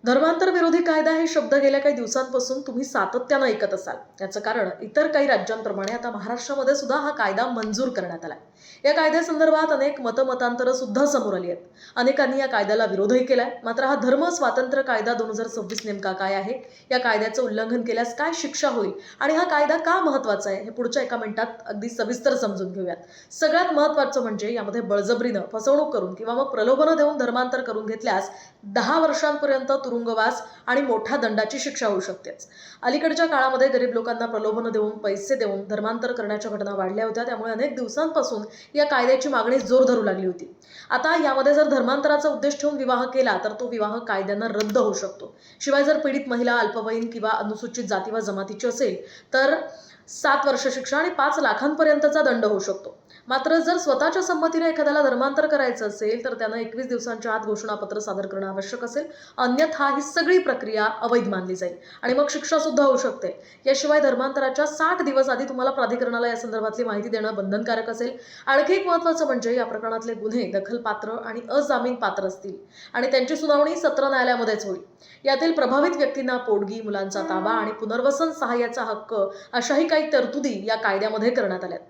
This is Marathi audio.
धर्मांतर विरोधी कायदा हे शब्द गेल्या काही दिवसांपासून तुम्ही सातत्यानं ऐकत असाल. याचं कारण इतर काही राज्यांप्रमाणे आता महाराष्ट्रामध्ये सुद्धा हा कायदा मंजूर करण्यात आलाय. या कायद्यासंदर्भात अनेक मतमतांतरं सुद्धा समोर आली आहेत. अनेकांनी या कायद्याला विरोधही केलाय. मात्र हा धर्म स्वातंत्र्य कायदा 2026 नेमका काय आहे, या कायद्याचं उल्लंघन केल्यास काय शिक्षा होईल आणि हा कायदा का महत्वाचा आहे हे पुढच्या एका मिनिटात अगदी सविस्तर समजून घेऊयात. सगळ्यात महत्वाचं म्हणजे यामध्ये बळजबरीनं फसवणूक करून किंवा मग प्रलोभनं देऊन धर्मांतर करून घेतल्यास 10 वर्षांपर्यंत तुरुंगवास आणि मोठ्या दंडाची शिक्षा होऊ शकतेच. अलीकडच्या काळामध्ये गरीब लोकांना प्रलोभन देऊन पैसे देऊन धर्मांतर करण्याच्या घटना वाढल्या होत्या. त्यामुळे अनेक दिवसांपासून या कायद्याची मागणी जोर धरू लागली होती. आता यामध्ये जर धर्मांतराचा उद्देश ठेवून विवाह केला तर तो विवाह कायद्यानं रद्द होऊ शकतो. शिवाय जर पीडित महिला, अल्पवयीन किंवा अनुसूचित जाती व जमातीची असेल तर 7 वर्ष शिक्षा आणि 5 लाखांपर्यंतचा दंड होऊ शकतो. मात्र जर स्वतःच्या संमतीने एखाद्याला धर्मांतर करायचं असेल तर त्यानं 21 दिवसांच्या आत घोषणापत्र सादर करणं आवश्यक असेल. अन्यथा ही सगळी प्रक्रिया अवैध मानली जाईल आणि मग शिक्षा सुद्धा होऊ शकते. याशिवाय धर्मांतराच्या 60 दिवस आधी तुम्हाला प्राधिकरणाला या संदर्भातली माहिती देणं बंधनकारक असेल. आणखी एक महत्त्वाचं म्हणजे या प्रकरणातले गुन्हे दखलपात्र आणि अजामीन पात्र असतील आणि त्यांची सुनावणी सत्र न्यायालयामध्येच होईल. यातील प्रभावित व्यक्तींना पोटगी, मुलांचा ताबा आणि पुनर्वसन सहाय्याचा हक्क अशाही काही तरतुदी या कायद्यामध्ये करण्यात आल्यात.